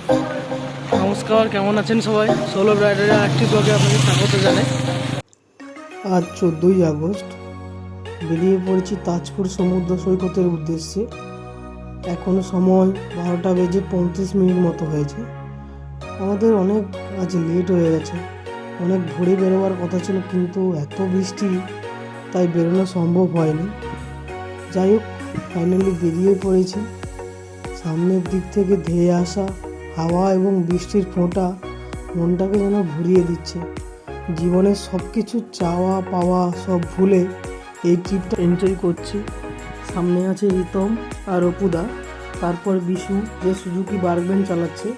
নমস্কার, কেমন আছেন সবাই? সোলো রাইডারের আরেকটি ব্লগে আপনাকে স্বাগত জানাই। আজ 14ই আগস্ট বেরিয়ে পড়েছি তাজপুর সমুদ্র সৈকতের উদ্দেশ্যে। এখনও সময় 12:35 মতো হয়েছে। আমাদের অনেক আজ লেট হয়ে গেছে। অনেক ভোরে বেরোবার কথা ছিল, কিন্তু এত বৃষ্টি তাই বেরোনো সম্ভব হয়নি। যাই হোক, ফাইনালি বেরিয়ে পড়েছি। সামনের দিক থেকে ধেয়ে আসা হাওয়া এবং বৃষ্টির ফোঁটা মনটাকে যেন ভরিয়ে দিচ্ছে। জীবনের সব কিছু চাওয়া পাওয়া সব ভুলে এই ট্রিপটা এনজয় করছি। সামনে আছে রিতম আর অপুদা, তারপর বিশু, যে সুজুকি বার্গম্যান চালাচ্ছে।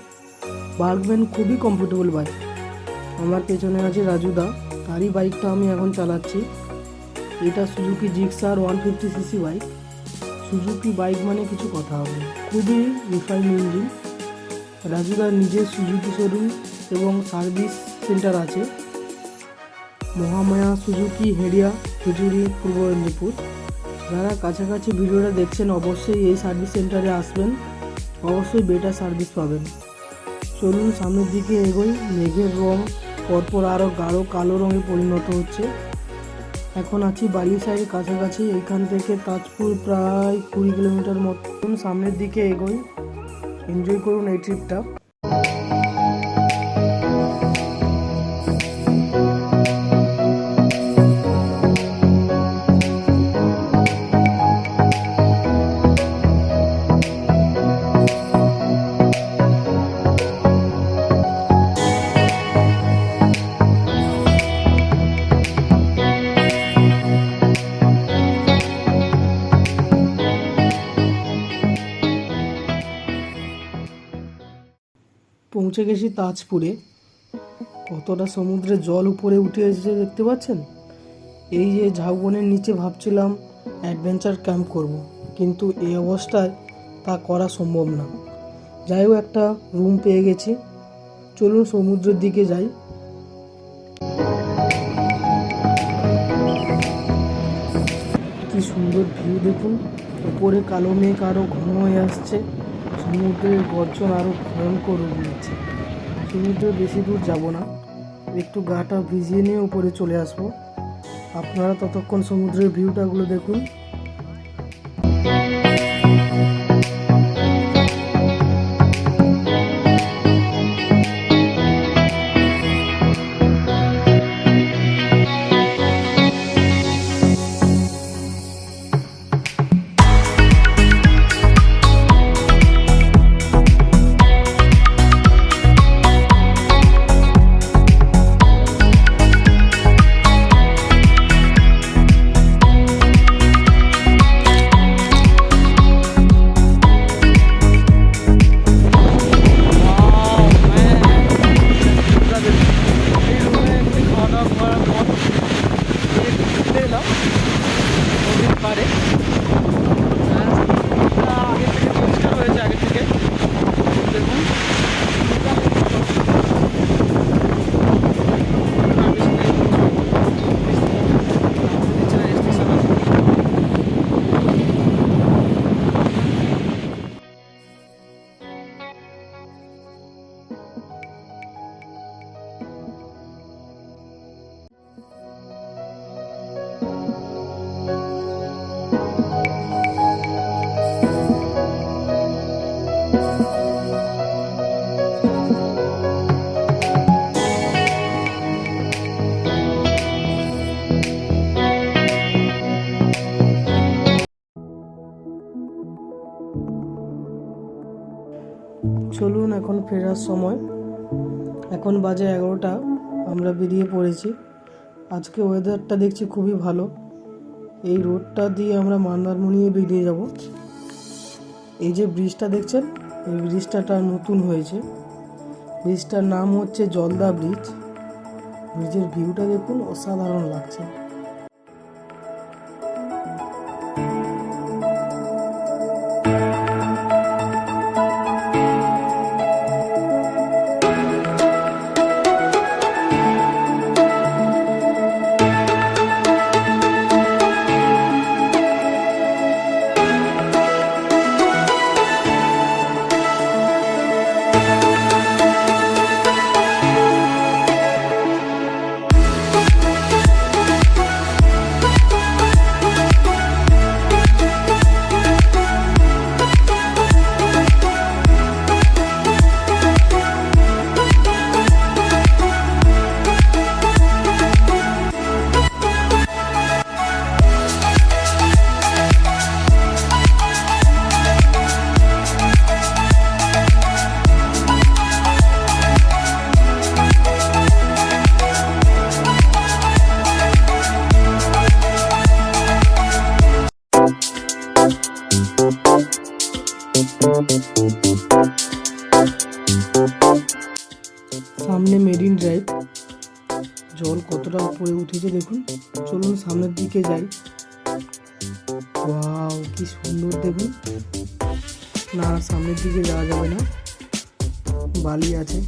বার্গম্যান খুবই কমফোর্টেবল বাইক। আমার পেছনে আছে রাজুদা, তারই বাইকটা আমি এখন চালাচ্ছি। এটা Suzuki Gixxer 150cc bike. Suzuki bike মানে কিছু কথা হবে, খুবই রিফাইন ইঞ্জিন। রাজুদার নিজের সুজুকি শোরুম এবং সার্ভিস সেন্টার আছে মহামায়া সুজুকি হেরিয়া খিচুড়ি, পূর্ব মেদিনীপুর। যারা কাছাকাছি ভিডিওটা দেখছেন অবশ্যই এই সার্ভিস সেন্টারে আসবেন, অবশ্যই বেটার সার্ভিস পাবেন। চলুন সামনের দিকে এগোই। মেঘের রং পরপর আরও গাঢ় কালো রঙে পরিণত হচ্ছে। এখন আছি বাড়ির সাইডের কাছাকাছি। এইখান থেকে তাজপুর প্রায় 20 কিলোমিটার মতন। সামনের দিকে এগোই, এনজয় করুন এই ট্রিপটা। পৌঁছে গেছি তাজপুরে। কতটা সমুদ্রের জল উপরে উঠে এসেছে দেখতে পাচ্ছেন। এই যে ঝাউবনের নিচে ভাবছিলাম অ্যাডভেঞ্চার ক্যাম্প করব, কিন্তু এই অবস্থায় তা করা সম্ভব না। যাই হোক, একটা রুম পেয়ে গেছি। চলুন সমুদ্রের দিকে যাই। কি সুন্দর ভিউ দেখুন। উপরে কালো মেঘ আরও ঘন হয়ে আসছে। সমুদ্রের গর্জন আরও ভয়ঙ্কর রূপ নিচ্ছে। সমুদ্রে বেশি দূর যাব না, একটু গাটা ভিজিয়ে নিয়ে উপরে চলে আসবো। আপনারা ততক্ষণ সমুদ্রের ভিউটাগুলো দেখুন। চলুন, এখন ফেরার সময়। এখন বাজে 11টা। আমরা বেরিয়ে পড়েছি। আজকে ওয়েদারটা দেখছি খুবই ভালো। এই রোডটা দিয়ে আমরা মন্দারমণিয়ে বেরিয়ে যাব। এই যে ব্রিজটা দেখছেন, এই ব্রিজটা নতুন হয়েছে। ব্রিজটার নাম হচ্ছে জলদা ব্রিজ। ব্রিজের ভিউটা দেখুন, অসাধারণ লাগছে। সামনে মেরিন ড্রাইভ, জল কতটা উপরে উঠেছে দেখুন। চলুন সামনের দিকে যাই। ওয়াও, কি সুন্দর দেখুন। না, সামনের দিকে যাওয়া যাবে না, বালি আছে।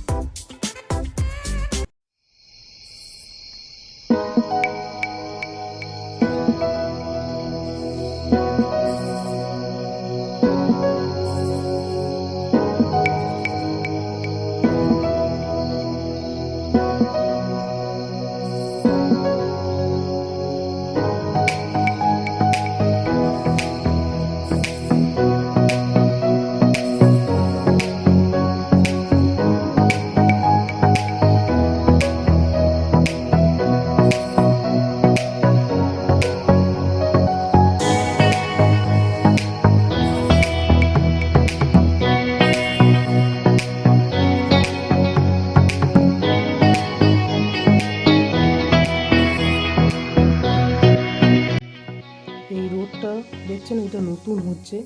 এই রোডটা দেখছেন, এটা নতুন হচ্ছে।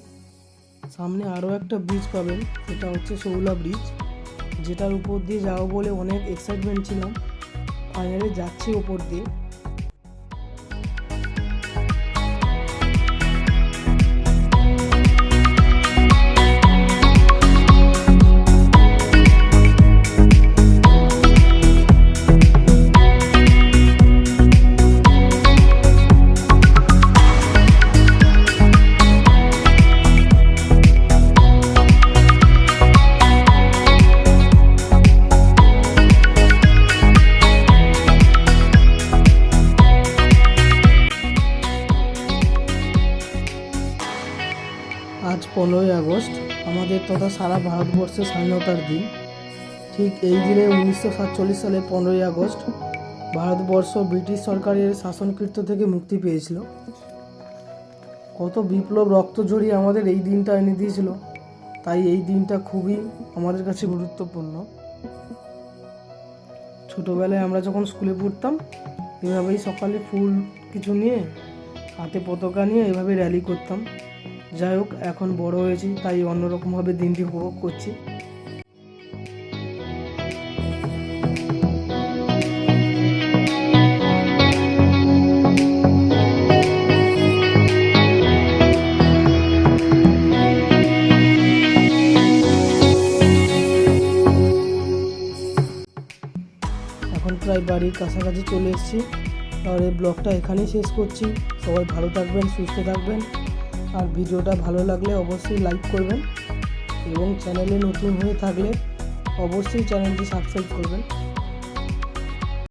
সামনে আরও একটা ব্রিজ পাবেন, এটা হচ্ছে শৌলা ব্রিজ, যেটার উপর দিয়ে যাবো বলে অনেক এক্সাইটমেন্ট ছিলাম। ফাইনালি যাচ্ছি ওপর দিয়ে। আজ 15ই আগস্ট, আমাদের তথা সারা ভারতবর্ষের স্বাধীনতার দিন। ঠিক এই দিনে 1947 সালে 15ই আগস্ট ভারতবর্ষ ব্রিটিশ সরকারের শাসনকৃত্য থেকে মুক্তি পেয়েছিল। কত বিপ্লব, রক্ত ঝরিয়ে আমাদের এই দিনটা এনে দিয়েছিল, তাই এই দিনটা খুবই আমাদের কাছে গুরুত্বপূর্ণ। ছোটোবেলায় আমরা যখন স্কুলে পড়তাম, এভাবেই সকালে ফুল কিছু নিয়ে, হাতে পতাকা নিয়ে এভাবে র্যালি করতাম। যাই হোক, এখন বড় হয়েছি, তাই অন্যরকমভাবে দিনটি উপভোগ করছি। এখন প্রায় বাড়ির কাছাকাছি চলে এসেছি। তাহলে ব্লগটা এখানেই শেষ করছি। সবাই ভালো থাকবেন, সুস্থ থাকবেন। আর ভিডিওটা ভালো লাগলে অবশ্যই লাইক করবেন, এবং চ্যানেলে নতুন হয়ে থাকলে অবশ্যই চ্যানেলটি সাবস্ক্রাইব করবেন।